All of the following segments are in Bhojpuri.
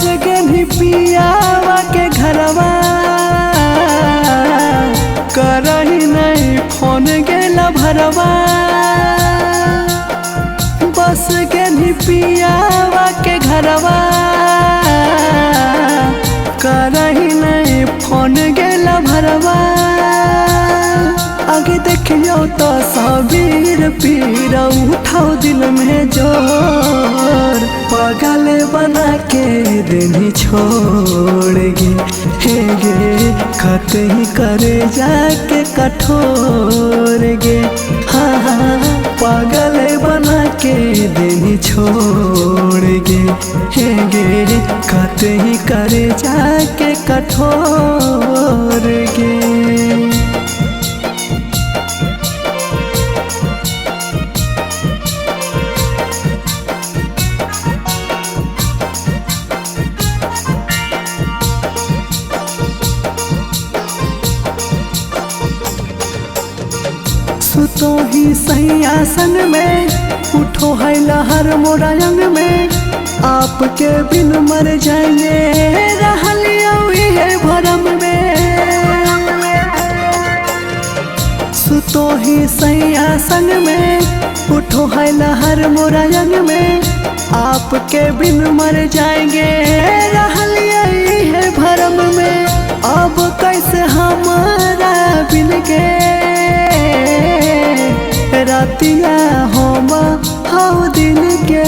गेली पियावा के घरवा करही नहीं फोन गेला भरवा बस गेली पियावा के घरवा करही नहीं फोन गेला भरवा आगे देखियो तो सबीर पीर उठाओ दिल में जोर पागल बना के देनी छोड़ गे हे गे खत ही करे जाके कठोर गे हाँ हाँ पागल बना के देनी छोड़ गे हे गे खत ही करे जाके कठोर गे। सुतो ही सही आसन में उठो है लहर मोरा अंग में आपके बिन मर जाएंगे रहलियो है भरम में सुतो ही सही आसन में उठो है लहर मोरा अंग में आपके बिन मर जाएंगे रहलियो है भरम में अब कैसे हमारा बिन के रातिया होमा हाउ दिल के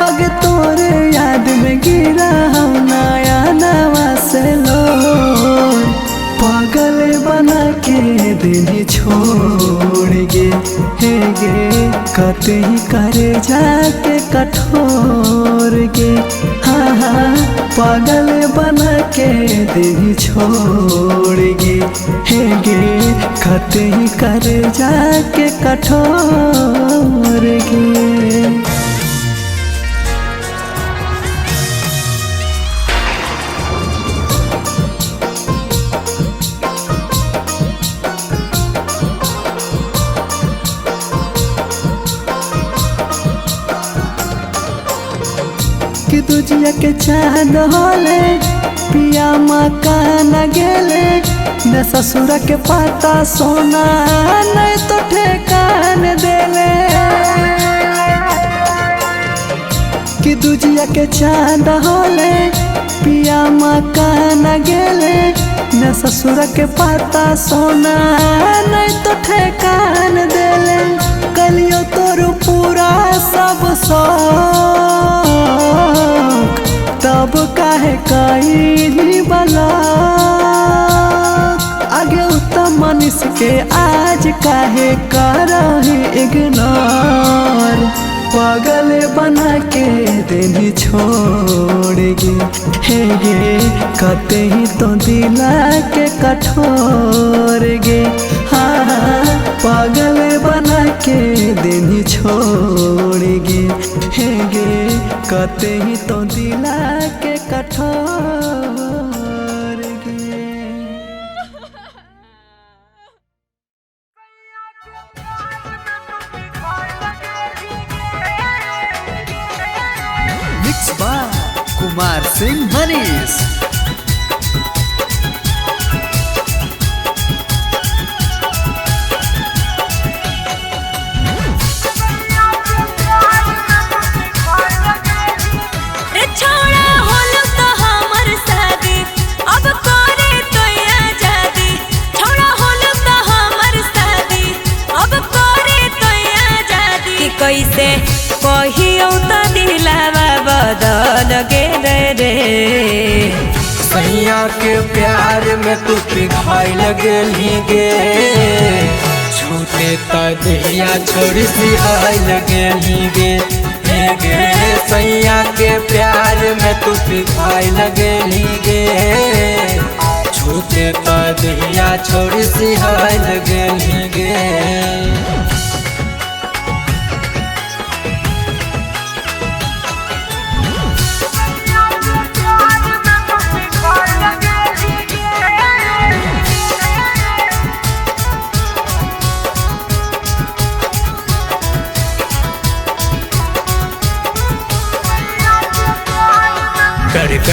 अगे तोरे याद में गिरा हम नया नवा से लो पागल बना के दिल छोड़ गे हे गे कत ही करे जाके कठोर गे हाँ हाँ पागल बना के दिल छोड़ गे हे गे खत ही करे जाके कठोर गे। कि दूजिया के चांद होले पिया मकान गेले न ससुर के पाता सोना नहीं तो ठेकान देले कि दूजिया के चांद होले पिया मकान गेले न ससुर के पाता सोना नहीं तो ठेकान देले कलियो तोर पूरा सब तब काहे कहीं बला आगे उत्तम मनुष्य के आज काहे करही इग्नोर पागल बना के देनी छोड़ गे हे गे कते ही तो दिला के कठोर गे हाँ हाँ पागल बना के देनी छोड़ गे हे गे कते ही तो दिला के कठोर गे। Mix by Kumar Singh Manish. कैसे कहियो तो दिलावा बदल गे रे सैया के प्यार में तू पिघल गेली गे छूटे तो दहिया छोड़ सिहाल गेली गे हे गे सैया के प्यार में तू पिघल गेली गे छूटे तो दहिया छोड़ सिहाल गेली गे।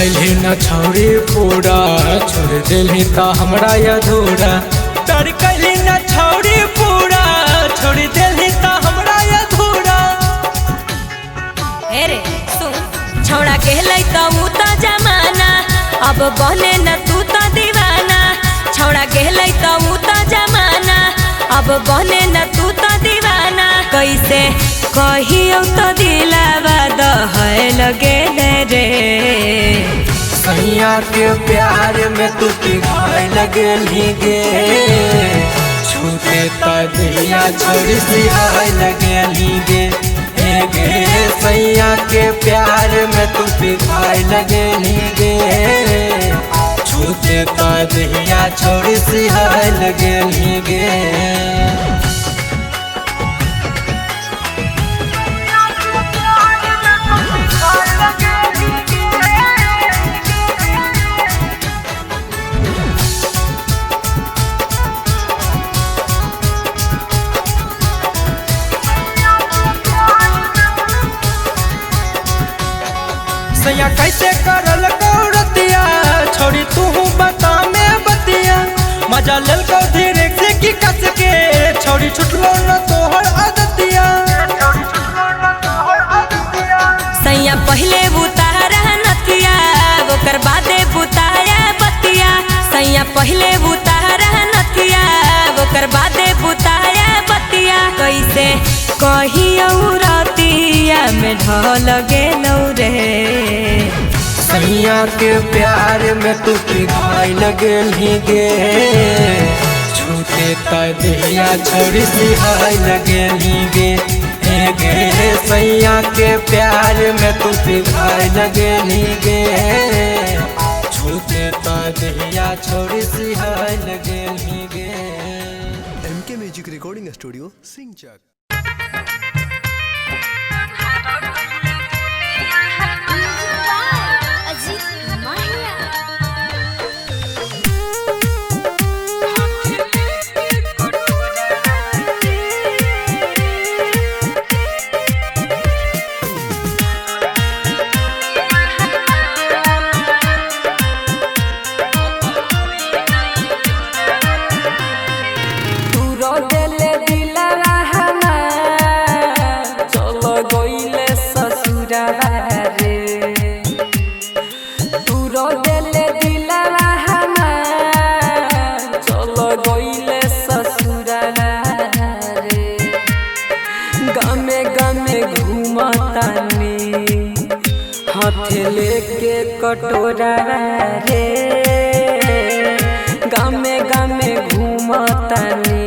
कैली न छौरी पूरा छोड़ दिली त हमरा अधूरा प्यार कैली न छौरी पूरा छोड़ दिली त हमरा अधूरा। हे रे सुन छौड़ा कहलै त ऊ त जमाना अब बने न तू त दीवाना। छौड़ा कहलै त ऊ त जमाना अब बने न तू त दीवाना। कैसे कहियो त दिलावा दहै लगे रे। सैया के प्यार में तू पिघाए लगली गे छूटे त दिया छोड़ी सिहाए लगली गे। गे सैया के प्यार में तू पिघाए लगली गे छूटे त दिया छोड़ी सिहाए लगली गे। सैया कैसे करल कौरतिया छोड़ी तू बता में बतिया मजा लेल को धीरे से की कस के छोड़ी छुटलो न तोहर आदतिया। सैया पहले बुतारा नथिया ओकर बादे बुताया बतिया। सैया पहले बुतारा नथिया ओकर बादे बुताया बतिया। कैसे कहियो रतिया में ढल गेलौ रे। सैया के प्यार में तू पिघाए लगली गे छूटे त दिया छोड़ी सिहाए लगली गे। गे सैया के प्यार में तू पिघाए लगली गे छूटे त दिया छोड़ी सिहाए लगली गे। MK म्यूजिक रिकॉर्डिंग स्टूडियो सिंचक। हाथ लेके कटोरा रे गामे गामे घूमतानी।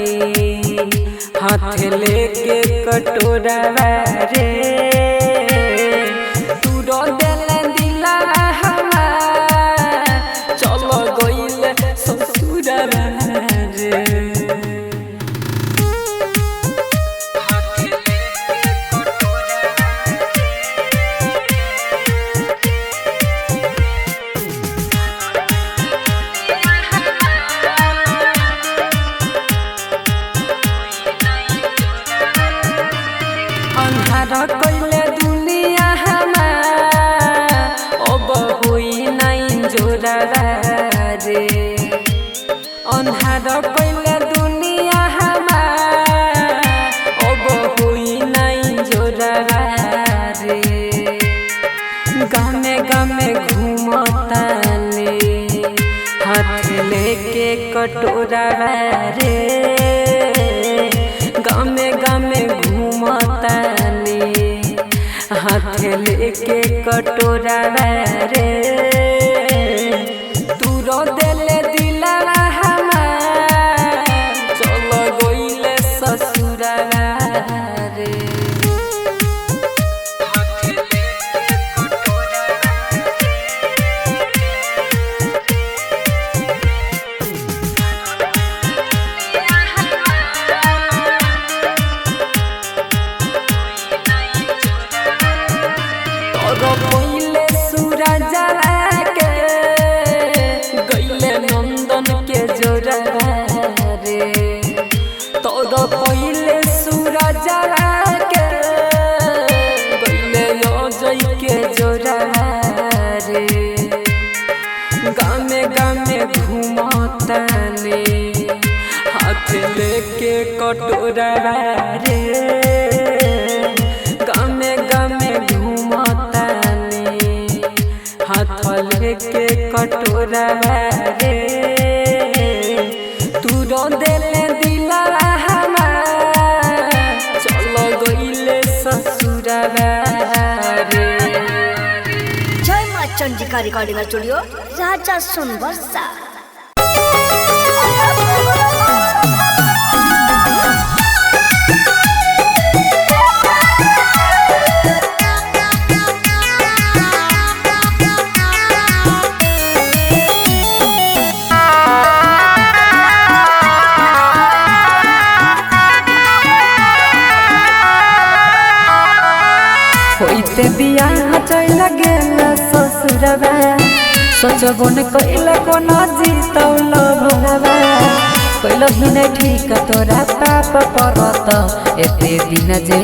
हाथ लेके कटोरा रे तू रो दिल दिला हमार चलो गइले ससुरा रे। अन्हार कइले दुनिया हमार अब होई नाइन जोरा रे। अन्हार कइले दुनिया हमार अब होई नाइन जोरा रे। गामे गामे घूमतानी हाथ लेके कटोरा रे गामे गामे घूमतानी। हाथ लेके कटोरा रे तू रो दिले दिला हमार चलो गइले ससुरा रे। पहिले सूरज लेके कटोरा रे गमे गमे घूमतानी हाथ लेके कटोरा रे तू रो देले दिला हमार चलो गइले ससुरा रे। जय मां चंडिका रिकॉर्डिंग स्टूडियो राजा सोनबरसा। होइते बियाह चल गेल ससुरवा सोचबो न कइला कोना जीतौल भरवा कइलो ही न ठीक तोरा पाप परत एते दिन जे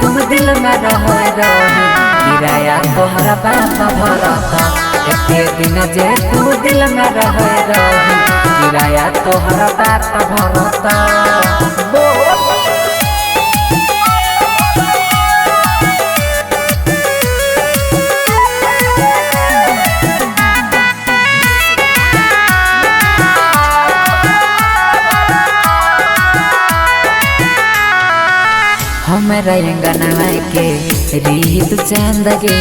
तुम दिल में रह रही किराया तोहरा बाप भरत एते दिन जे तुम दिल में रह रही किराया तोहरा बाप भरत। हमारा अंगनवा के रीत चांद गे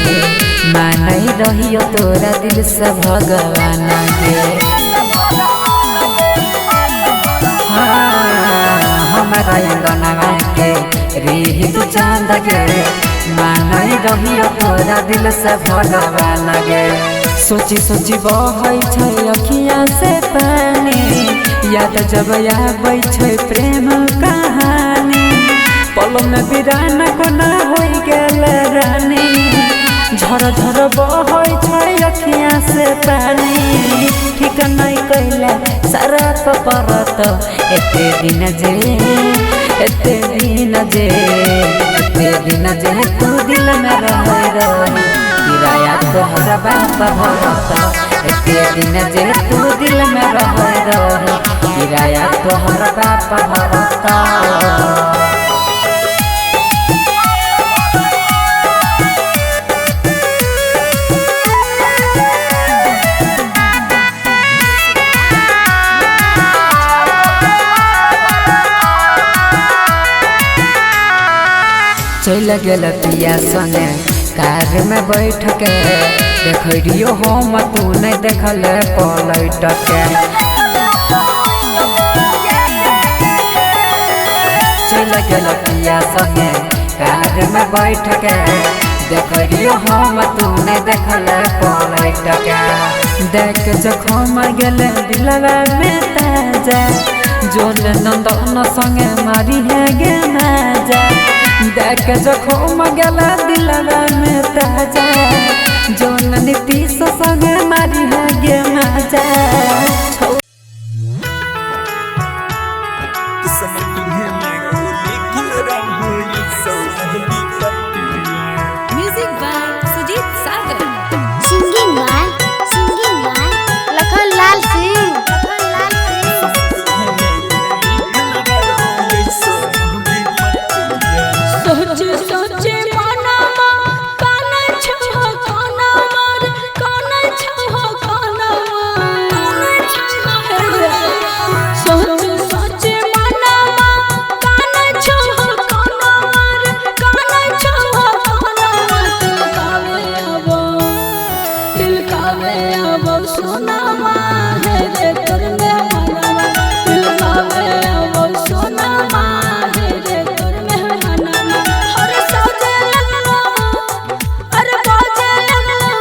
मानई रहियो तोरा दिल से भगवान गे। हमारा अंगनवा के रीत चांद गे मानई रहियो तोरा दिल से भगवान गे। सोची सोची बहै छै अखियाँ से पानी याद जब आबै छै प्रेम कहानी पलो में बिराना कोना होई गेल रानी झर झर बहै छै अखियाँ से पानी ठीक नहीं कैला सारा परत एते दिन जे तू दिल में रह रही किराया तोहरा बाप भरत एते दिन जे तू दिल में रह रही किराया तोहरा बाप भरत। चल गेल पिया संगे कार में बैठ के देखियो हम तू नहीं देखल पलट के चल गेल पिया संगे कार में बैठ के देखियो हम तू नहीं देखल पलट के देख जखम गेल दिलवा में ताजा जोन नंदन संगे मारी है गे नाजा देख जखम गेला दिलवा में ताजा जोन नीतीश संगे मारी है गे माजा। Music by Sujit Sagar. Singing by Lakhanlal Singh. सोचे मनमा काना छहो काना मार काना छहो काना सोचे मनमा काना छहो काना मार काना छहो काना दिल कावे अब सोना माँ है रे तोर में मनवा दिल कावे अब सोना माँ है रे तोर में मनवा हर सौदे लगलो अरे बाजे लगलो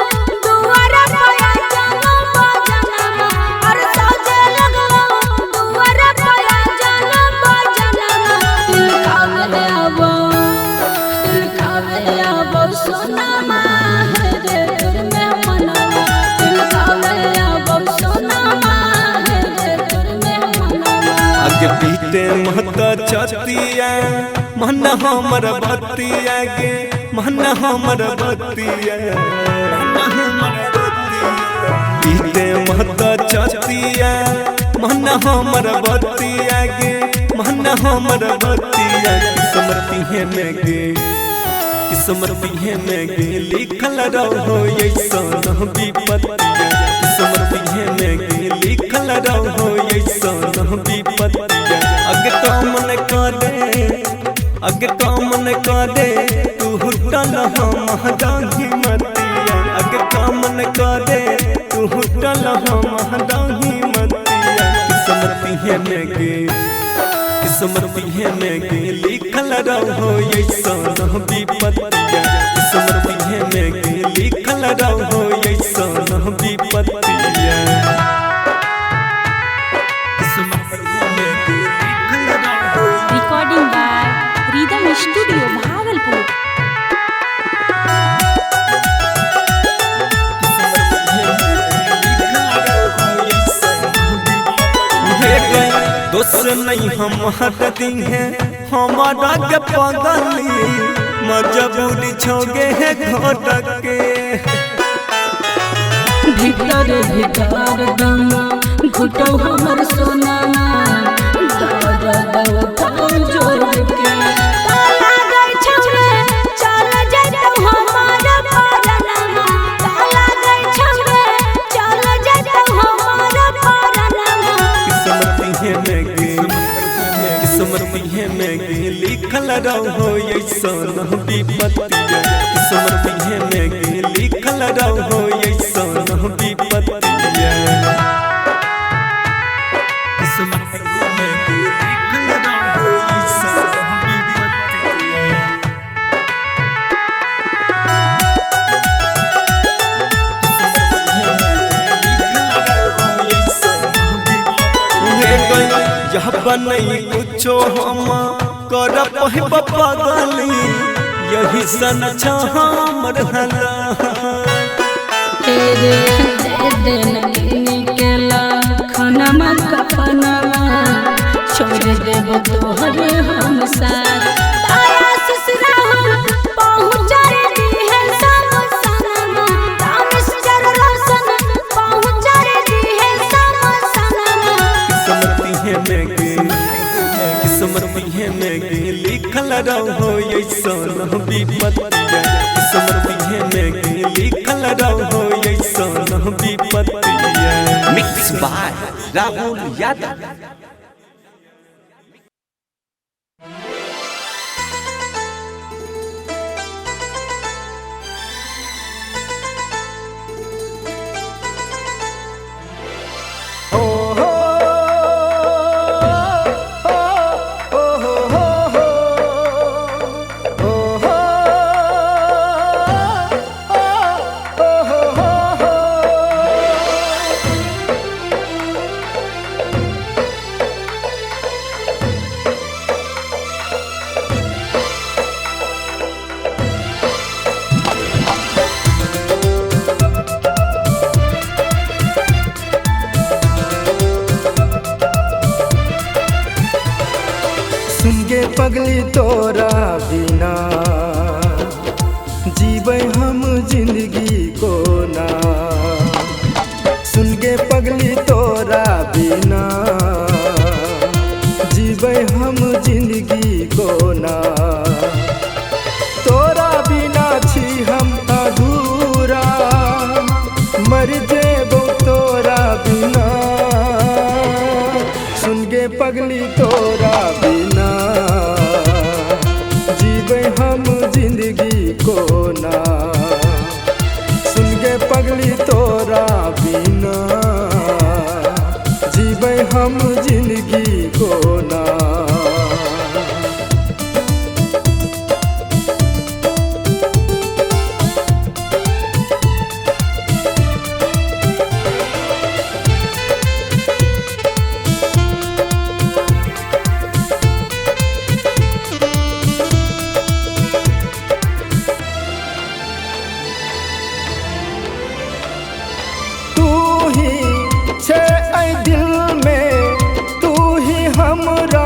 दुआरा पाया जानो बाजना हर सौदे लगलो दुआरा पाया जानो बाजना दिल कावे अब सोना माँ है रे तोर में मनवा दिल कावे अब सोना माँ है रे तोर में मनवा आगे पीते महता छतिया मन हमर बतिया गे मन हमर बतिया पीते महता चतिया मन हमर बतिया गे मन हमर बतिया किस्मती है में गे किस्मती है में गे लिखल रहो ऐसन विपत्तिया किस्मती है में गे लिखल रहो ऐसन विपत्तिया अगे तो मन करे अगे तो मन करे तू हुटल हम डाही मतिया अगे तो मन करे तू हुटल हम डाही मतिया किस्मती है में गे किस्मती है में गे लिखल रहो ऐसन विपत्तिया किस्मती है में गे लिखल रहो ऐसन विपत्तिया recording by rhythm studio Bhagalpur. दोस्त नहीं हम हटती हैं हमारा के पगली मजबूरी छोगे है घोटक के भीतर भीतर दम घुटो हमर सोना जोड़ के ताला गई छमरे चल जइतौ हमार परनमा ताला गई छमरे चल जइतौ हमार परनमा किस्मती है में गे किस्मती है में गे लिखल रहो ऐसन विपत्तिया किस्मती है में गे लिखल रहो ऐसन विपत्तिया किस्मती है में गे लिखल रहो ऐसन विपत्तिया यह बनई कुछो हम कर पहिब पगली यही सन हमर हला तेरे दे निकला खनमा कपनमा छोड़ देब तोहर हम साथ ताया ससुरा पहुँच रे है सब सनमा तामिस जर रोशन पहुँच रे है सब सनमा किस्मती है में गे किस्मती है में गे लिखल रहो ऐसन विपत्तिया किस्मती है में गे लिखल रहो ऐसन विपत्तिया मिक्स बाय राहुल यादव। सुन गे पगली तोरा बिना जीवे हम जिंदगी को ना सुन गे पगली तोरा बिना जीवे हम जिंदगी को ना तोरा बिना छी हम अधूरा मर जेबो तोरा बिना सुन गे पगली तोरा बिना जीवे हम जिंदगी को ना सुन गे पगली तोरा बिना जीवे हम जिंदगी को ना दिल में तू ही हमरा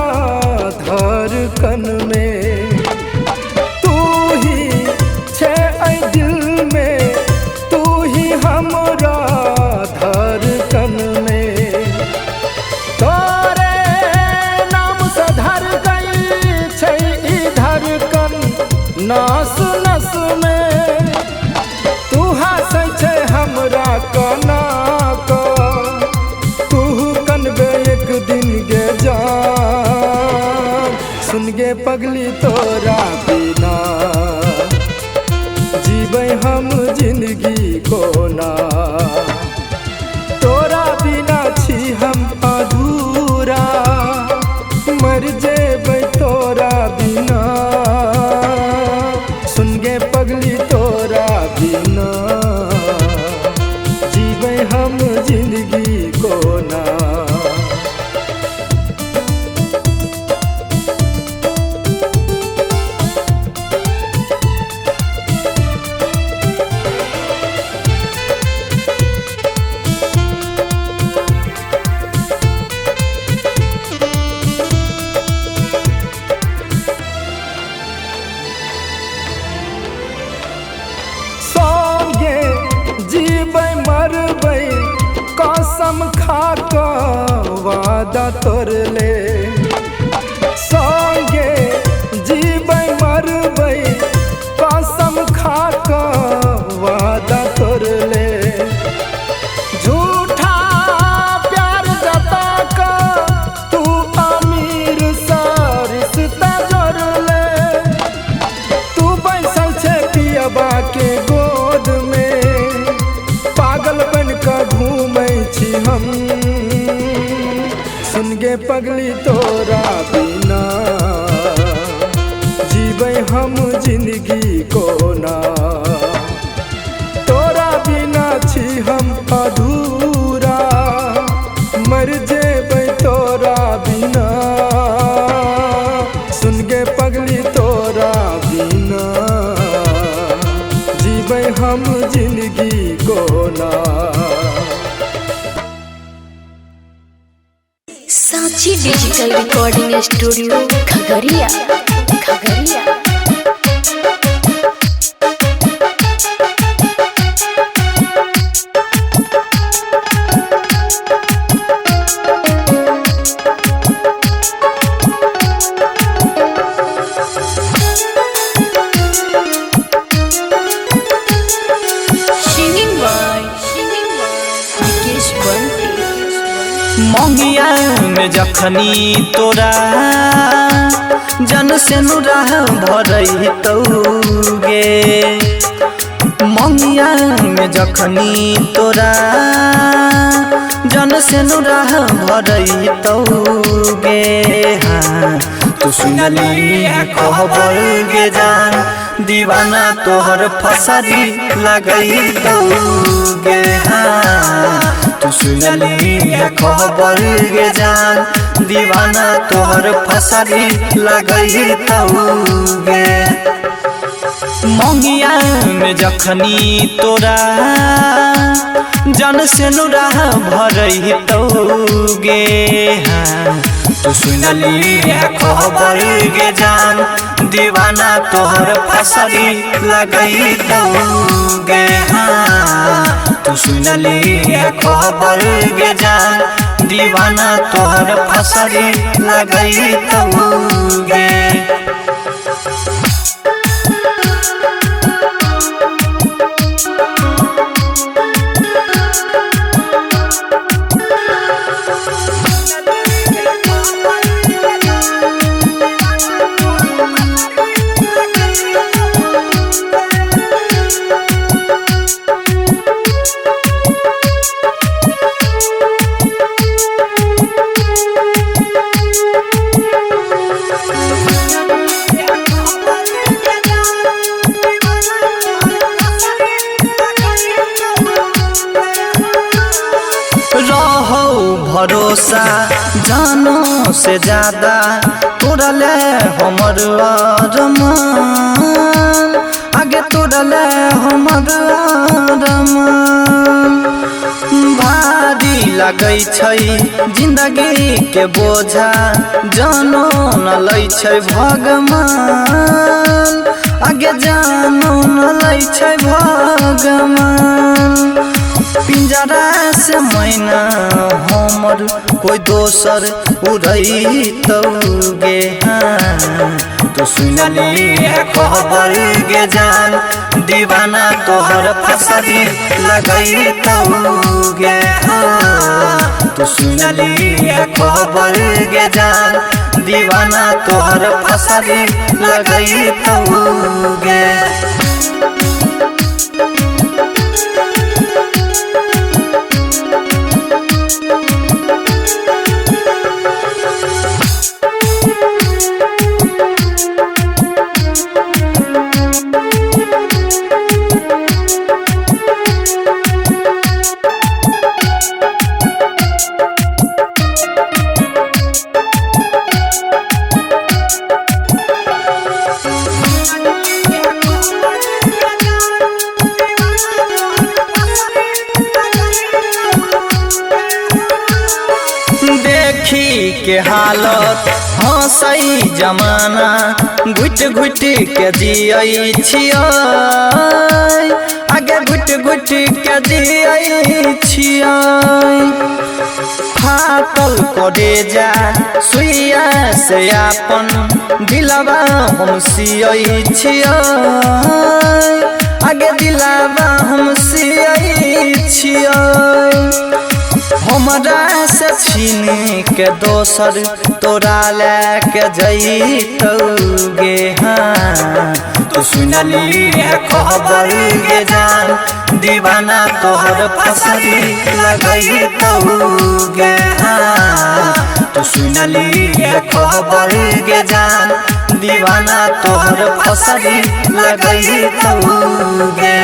पगली तोरा बिना जीबै हम जिंदगी कोना तोरा बिना छी हम अधूरा मर जेबै तोरा बिना सुन गे पगली तोरा बिना जीबै हम जिंदगी कोना कसम खाक वादा तोड़ले संगे जीबै मरबै कसम खाक वादा तोड़ले झूठा प्यार जता का तू अमीर सा रिश्ता जोड़ले तू बैसल छे पियबा के गोद में पागल बन का घूमै छी हम सुन गे पगली तोरा बिना जीबै हम जिंदगी कोना तोरा बिना छी हम अधूरा मर जेबै तोरा बिना सुन गे पगली तोरा बिना जीबै हम जिंदगी कोना सांची digital recording studio Khagaria Khagaria मंगिया में जखनी तोरा जन से नुरा भरई तौगे मंगिया में जखनी तोरा जन से नुरा भरई तौगे हाँ तू सुनली खबर गे जान दीवाना तोहर फसरी लगई तौगे हाँ तू सुनली खबर गे जान दीवाना तोहर फसरी लगई तौगे मंगिया में जखनी तोरा जन से नुरा भरई तौगे हाँ तू सुनली खबर गे जान दीवाना तोहर फसरी लगई तौगे हाँ तू सुनली खबर गे जान दीवाना तोहर फसरी लगई तौगे भरोसा जानो से ज्यादा तोरा ले हमर अरमान आगे तोरा ले हमर अरमान भारी लगै छै जिंदगी के बोझा जानो न लै छै भगवान आगे जानो न लै छै भगवान पिंजरा से मैना हमर कोई दोसर उड़ई तौगे हाँ तो सुनली खबर गे जान दीवाना तोहर फसरी लगई तौगे हाँ तो सुनली खबर गे जान दीवाना तोहर फसरी लगई तौगे। के हालत हंसई जमाना घुट घुट के जियई छियै आगे घुट घुट के जियई छियै फाटल करे जा सुइया से अपन दिलवा हम सियई छियै आगे दिलवा हम सियई छियै हमरा से छीन के दोसर तोरा लेके जइतौगे। हाँ तू सुनली है खबर गे जान दीवाना तोहर फसरी लगइतौगे। हाँ तू सुनली है खबर गे जान दीवाना तोहर फसरी लगइतौगे।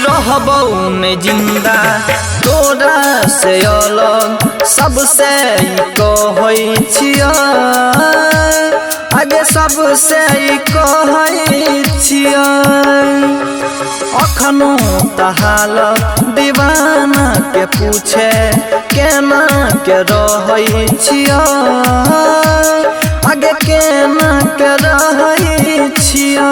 रहबौ जिंदा तोरा से अलग सबसे कहै छियै आगे सबसे कहै छियै अखनो तहाल दीवाना के पूछे केना के रहै छियै आगे केना के रहै छियै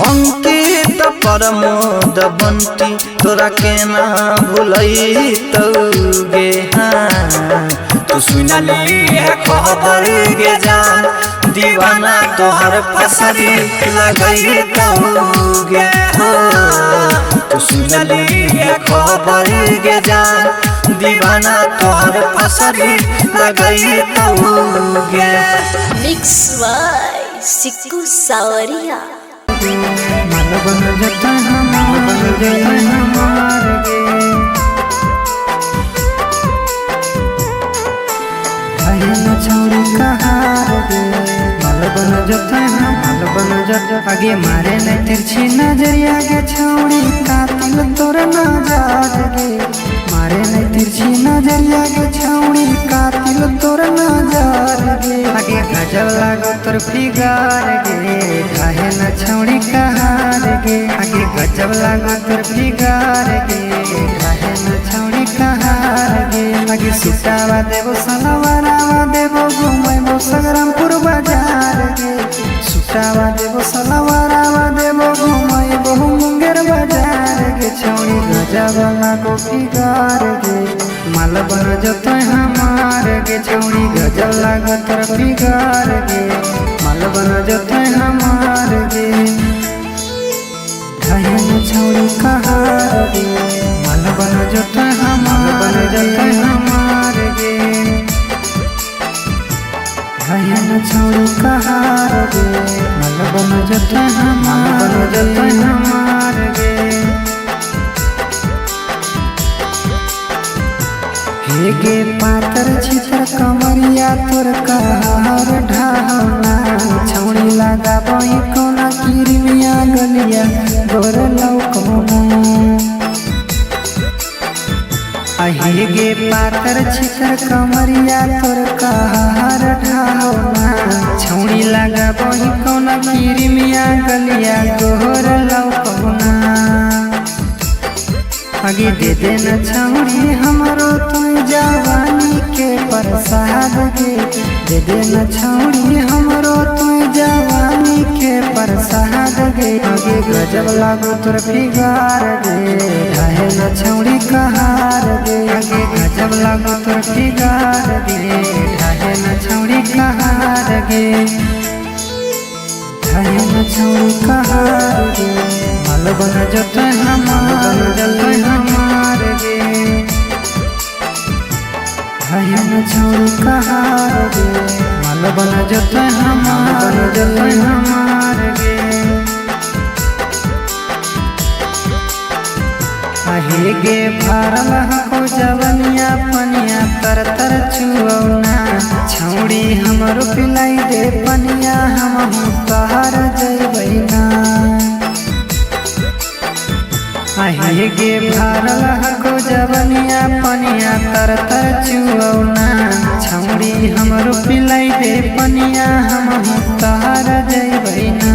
अंकित प्रमोद बंटी तोरा केना भूलैतौगे। हाँ तू सुनली है खबर गे जान दीवाना तोहर फसरी लगइतौगे। हाँ तू सुनली है खबर गे जान दीवाना तोहर फसरी लगइतौगे। मिक्स बाय सिक्कू सावरिया। मन बन जाता हमार गे हमार गे न छोड़ी कहार गे मन बन जाता आगे मारे न तिरछी नजरिया गे छौड़ी कातिल तोर नजर गे मारे न तिरछी नजरिया गे छौड़ी कातिल तोर नजर गे आगे गजब लागो तोर फिगर गे काहे न छौड़ी कहार गे आगे गजब लागो तोर फिगर गे काहे न छौड़ी कहार गे आगे सुटावा देबो सलवारावा देबो घुमैबो संग्रामपुर बाजार गे सुटावा देबो सलवारावा देबो घुमैबो मुंगेर बाजार गे छौड़ी गजब लागो फिगर गे माल बन जतै हमार गे छौड़ी गजब लागो तोर फिगर गे माल बन जतै हमार गे काहे न छौड़ी कहार गे माल बन जतै हमार गे काहे न छौड़ी कहार गे माल बन जतै हमार गे हे गे पातर छितर कमरिया तोर कहार ढाहना छौड़ी लगा बई कोना किरमिया गलिया गोर लौकना हे गे पातर छितर कमरिया तोर कहार ढाहना छौड़ी लगा बई कोना किरमिया गलिया गोर लौकना आगे दे देना छौड़ी हमरो तू जवानी के प्रसाद गे दे देना छौड़ी हमरो तू जवानी के प्रसाद गे आगे गजब लागो तोर फिगार गे ढाहे न छौड़ी कहार गे आगे गजब लागो तोर फिगार गे ढाहे न छौड़ी कहार गे ढाहे न छौड़ी कहार गे माल बन जते हमार जते हमार गे ढाहे न छौड़ी कहार गे माल बन जते हमार जते हमार गे आहे गे भरल हको जवनिया पनिया तर तर छुऔना छौड़ी हमरो पिलाई दे पनिया हम तोहर जइबैना आहे गे भरल हको जवनिया पनिया तर तर छुऔना छौड़ी हमरो पिलाई दे पनिया हम तोहर जइबैना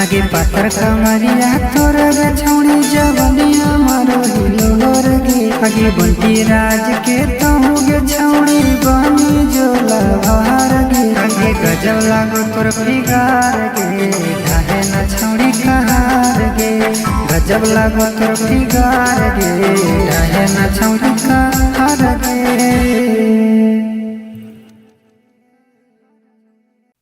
आगे पातर कमरिया तोर गे छौड़ी जवनिया मारो हिलोर गे आगे बंटी राज के तहु गे छौड़ी बनी जो लहर गे आगे गजब लागो तोर फिगार गे ढाहे न छौड़ी कहार गे गजब लागो तोर फिगार गे ढाहे न छौड़ी कहार गे।